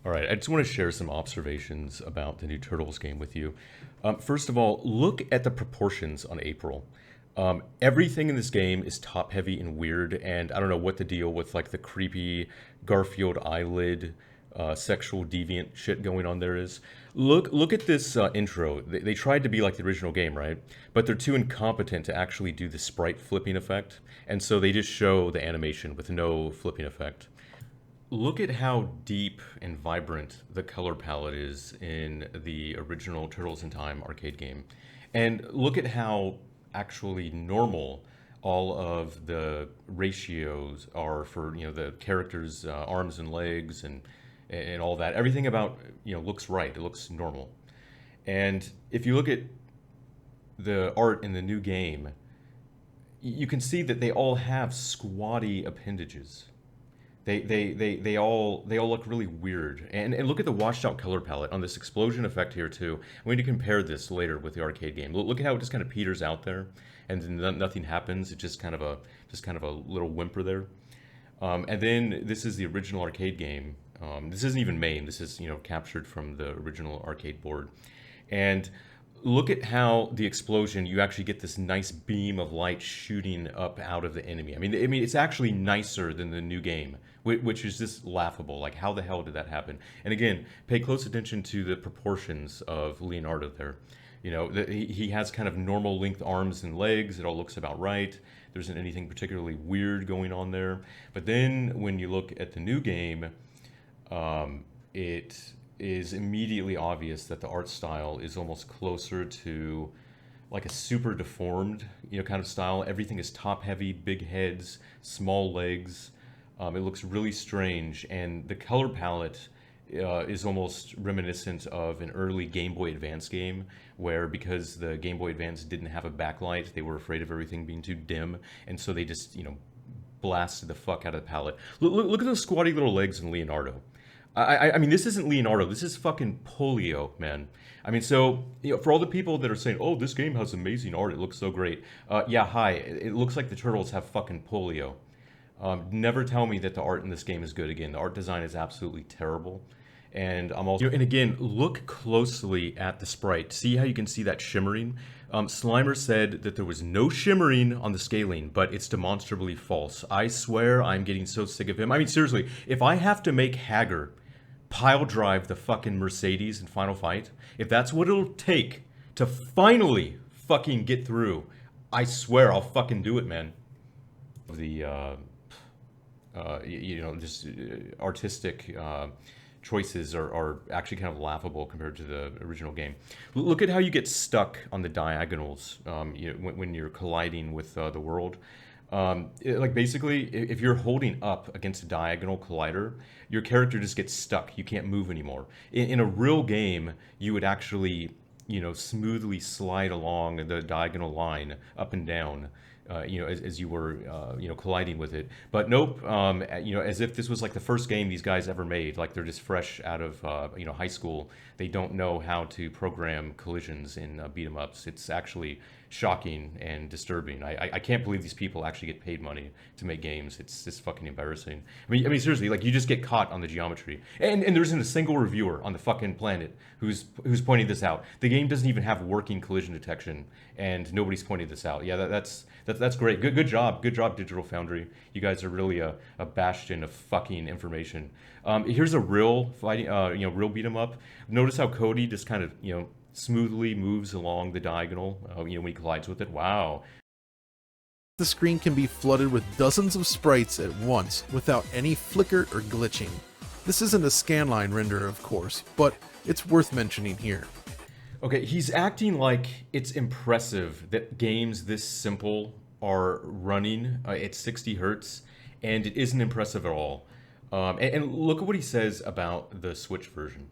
All right, I just want to share some observations about the new Turtles game with you. First of all, look at the proportions on April. Everything in this game is top heavy and weird, and I don't know what the deal with like the creepy Garfield eyelid, sexual deviant shit going on there is. Look at this intro. They tried to be like the original game, right? But they're too incompetent to actually do the sprite flipping effect, and so they just show the animation with no flipping effect. Look at how deep and vibrant the color palette is in the original Turtles in Time arcade game. And look at how actually normal all of the ratios are for, the characters' arms and legs and all that. Everything about, looks right. It looks normal. And if you look at the art in the new game, you can see that they all have squatty appendages. They all look really weird. And look at the washed out color palette on this explosion effect here too. I'm going to compare this later with the arcade game. Look at how it just kind of peters out there, and then nothing happens. It's just kind of a little whimper there. And then this is the original arcade game. This isn't even main. This is captured from the original arcade board. And look at how the explosion, you actually get this nice beam of light shooting up out of the enemy. I mean, it's actually nicer than the new game, which is just laughable. Like, how the hell did that happen? And again, pay close attention to the proportions of Leonardo there. He has kind of normal length arms and legs. It all looks about right. There isn't anything particularly weird going on there. But then when you look at the new game, it is immediately obvious that the art style is almost closer to like a super deformed, kind of style. Everything is top heavy, big heads, small legs. It looks really strange, and the color palette is almost reminiscent of an early Game Boy Advance game, where because the Game Boy Advance didn't have a backlight, they were afraid of everything being too dim, and so they just, blasted the fuck out of the palette. Look at those squatty little legs in Leonardo. I mean, this isn't Leonardo. This is fucking polio, man. I mean, so, for all the people that are saying, oh, this game has amazing art, it looks so great. Yeah, hi, it looks like the Turtles have fucking polio. Never tell me that the art in this game is good again. The art design is absolutely terrible. And I'm also, and again, look closely at the sprite. See how you can see that shimmering? Slimer said that there was no shimmering on the scaling, but it's demonstrably false. I swear I'm getting so sick of him. I mean, seriously, if I have to make Hager pile drive the fucking Mercedes in Final Fight, if that's what it'll take to finally fucking get through, I swear I'll fucking do it, man. The, just artistic choices are actually kind of laughable compared to the original game. Look at how you get stuck on the diagonals when you're colliding with the world. Like basically, if you're holding up against a diagonal collider, your character just gets stuck. You can't move anymore. In a real game, you would actually, smoothly slide along the diagonal line up and down, as you were, colliding with it. But nope, as if this was like the first game these guys ever made. Like they're just fresh out of, high school. They don't know how to program collisions in beat 'em ups. It's actually shocking and disturbing. I can't believe these people actually get paid money to make games. It's just fucking embarrassing. I mean seriously, like you just get caught on the geometry. And there isn't a single reviewer on the fucking planet who's pointing this out. The game doesn't even have working collision detection, and nobody's pointing this out. Yeah, that's great. Good job, Digital Foundry. You guys are really a bastion of fucking information. Here's a real fighting, real beat 'em up. Notice how Cody just kind of, smoothly moves along the diagonal, when he collides with it. Wow. The screen can be flooded with dozens of sprites at once without any flicker or glitching. This isn't a scanline render, of course, but it's worth mentioning here. Okay, he's acting like it's impressive that games this simple are running at 60 hertz, and it isn't impressive at all. And look at what he says about the Switch version.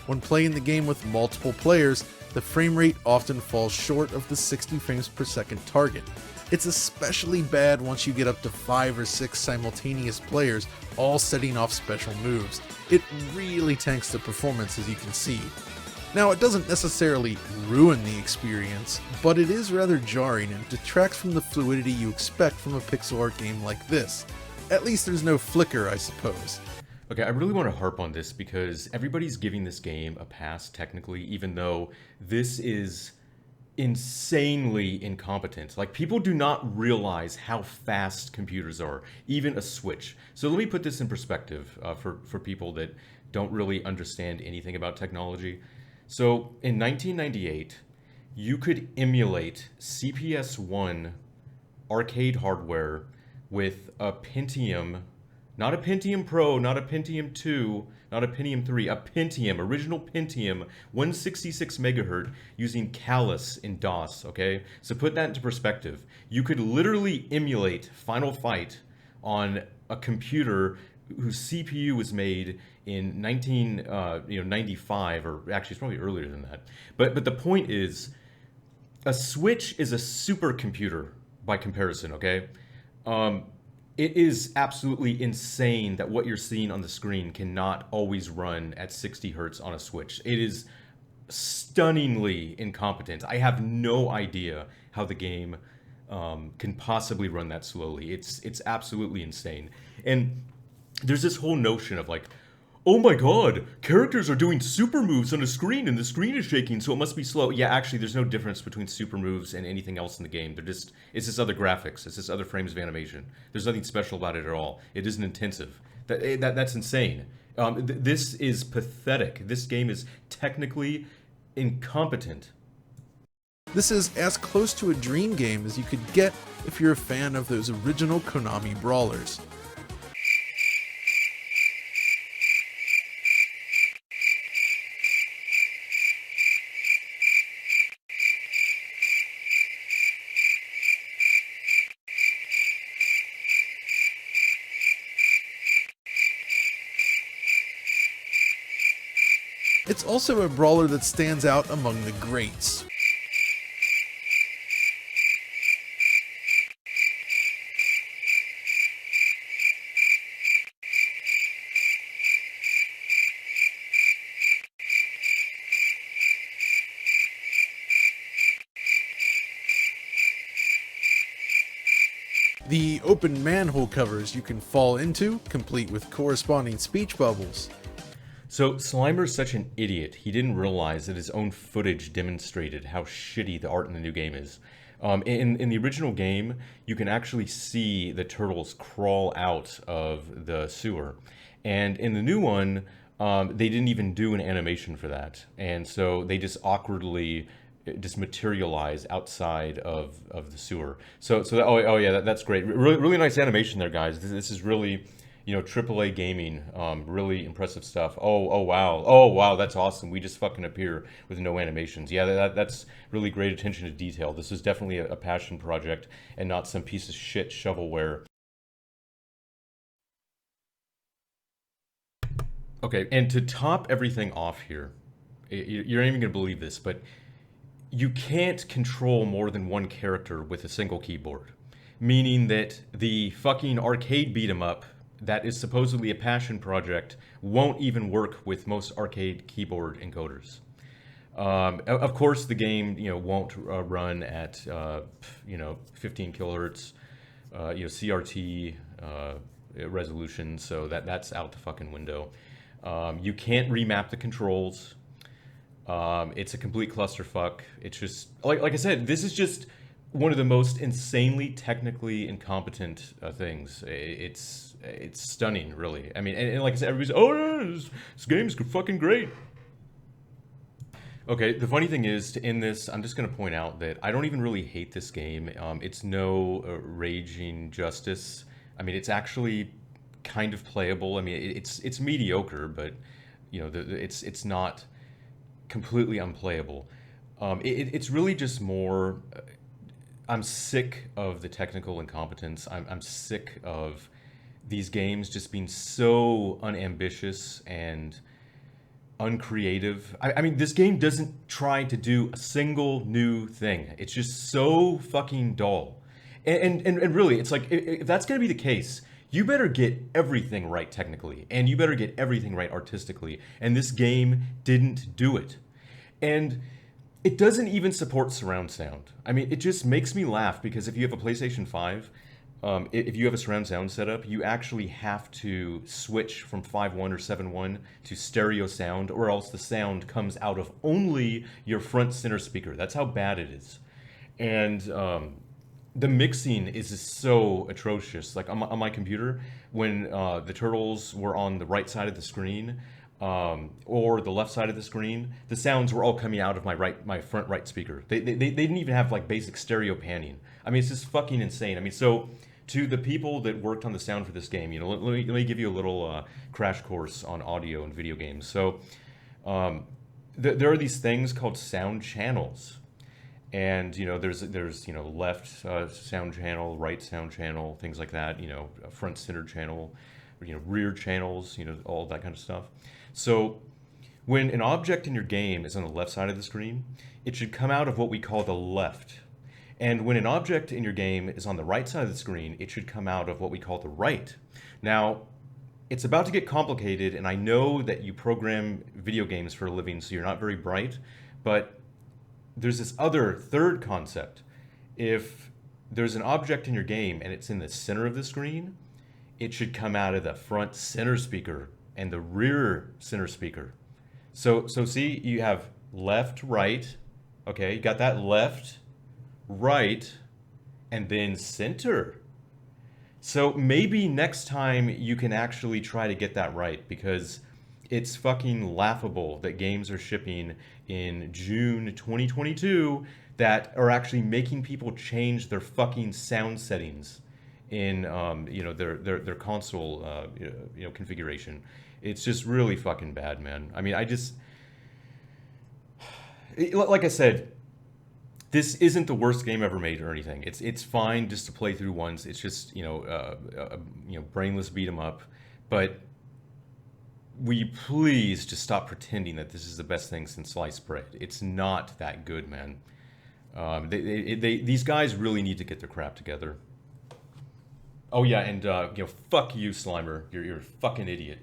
When playing the game with multiple players, the frame rate often falls short of the 60 frames per second target. It's especially bad once you get up to 5 or 6 simultaneous players all setting off special moves. It really tanks the performance, as you can see. Now, it doesn't necessarily ruin the experience, but it is rather jarring and detracts from the fluidity you expect from a pixel art game like this. At least there's no flicker, I suppose. Okay, I really want to harp on this because everybody's giving this game a pass technically, even though this is insanely incompetent. Like, people do not realize how fast computers are, even a Switch. So let me put this in perspective for people that don't really understand anything about technology. So in 1998, you could emulate CPS-1 arcade hardware with a Pentium, not a Pentium Pro, not a Pentium 2, not a Pentium 3, a Pentium, original Pentium, 166 megahertz using Callus in DOS, okay? So put that into perspective. You could literally emulate Final Fight on a computer whose CPU was made in 1995, or actually it's probably earlier than that. But the point is, a Switch is a supercomputer by comparison, okay? Um, it is absolutely insane that what you're seeing on the screen cannot always run at 60 hertz on a Switch. It is stunningly incompetent. I have no idea how the game can possibly run that slowly. It's absolutely insane. And there's this whole notion of like, oh my god, characters are doing super moves on a screen and the screen is shaking, so it must be slow. Yeah, actually, there's no difference between super moves and anything else in the game. It's just other graphics. It's just other frames of animation. There's nothing special about it at all. It isn't intensive. That's insane. This is pathetic. This game is technically incompetent. This is as close to a dream game as you could get if you're a fan of those original Konami brawlers. It's also a brawler that stands out among the greats. The open manhole covers you can fall into, complete with corresponding speech bubbles. So Slimer's such an idiot. He didn't realize that his own footage demonstrated how shitty the art in the new game is. In the original game, you can actually see the turtles crawl out of the sewer, and in the new one, they didn't even do an animation for that, and so they just awkwardly just materialize outside of the sewer. Oh yeah, that's great. Really nice animation there, guys. This is really, AAA gaming, really impressive stuff. Oh wow, that's awesome. We just fucking appear with no animations. Yeah, that's really great attention to detail. This is definitely a passion project and not some piece of shit shovelware. Okay, and to top everything off here, you're not even gonna believe this, but you can't control more than one character with a single keyboard. Meaning that the fucking arcade beat 'em up that is supposedly a passion project won't even work with most arcade keyboard encoders. Of course, the game won't run at 15 kilohertz, CRT resolution, so that's out the fucking window. You can't remap the controls. It's a complete clusterfuck. It's just like I said, this is just one of the most insanely technically incompetent things. It's stunning, really. I mean, and like I said, everybody's this game's fucking great. Okay, the funny thing is, to end this, I'm just going to point out that I don't even really hate this game. It's no raging justice. I mean, it's actually kind of playable. I mean, it's mediocre, but it's not completely unplayable. It's really just more. I'm sick of the technical incompetence. I'm sick of these games just being so unambitious and uncreative. I mean, this game doesn't try to do a single new thing. It's just so fucking dull. And really, it's like, if that's going to be the case, you better get everything right technically, and you better get everything right artistically. And this game didn't do it. And it doesn't even support surround sound. I mean, it just makes me laugh because if you have a PlayStation 5, if you have a surround sound setup, you actually have to switch from 5.1 or 7.1 to stereo sound, or else the sound comes out of only your front center speaker. That's how bad it is. And the mixing is just so atrocious. Like on my computer, when the turtles were on the right side of the screen, or the left side of the screen, the sounds were all coming out of my front right speaker. They didn't even have like basic stereo panning. I mean, it's just fucking insane. I mean, so to the people that worked on the sound for this game, let me give you a little crash course on audio and video games. So there are these things called sound channels, and there's left sound channel, right sound channel, things like that. A front center channel, rear channels, all that kind of stuff. So when an object in your game is on the left side of the screen, it should come out of what we call the left. And when an object in your game is on the right side of the screen, it should come out of what we call the right. Now, it's about to get complicated, and I know that you program video games for a living, so you're not very bright, but there's this other third concept. If there's an object in your game and it's in the center of the screen, it should come out of the front center speaker and the rear center speaker. So see, you have left, right. Okay, you got that left, right, and then center. So maybe next time you can actually try to get that right, because it's fucking laughable that games are shipping in June 2022 that are actually making people change their fucking sound settings in their console configuration. It's just really fucking bad, man. I mean, like I said, this isn't the worst game ever made or anything. It's fine just to play through once. It's just brainless beat 'em up. But will you please just stop pretending that this is the best thing since sliced bread? It's not that good, man. These guys really need to get their crap together. Oh yeah, and fuck you, Slimer. You're a fucking idiot.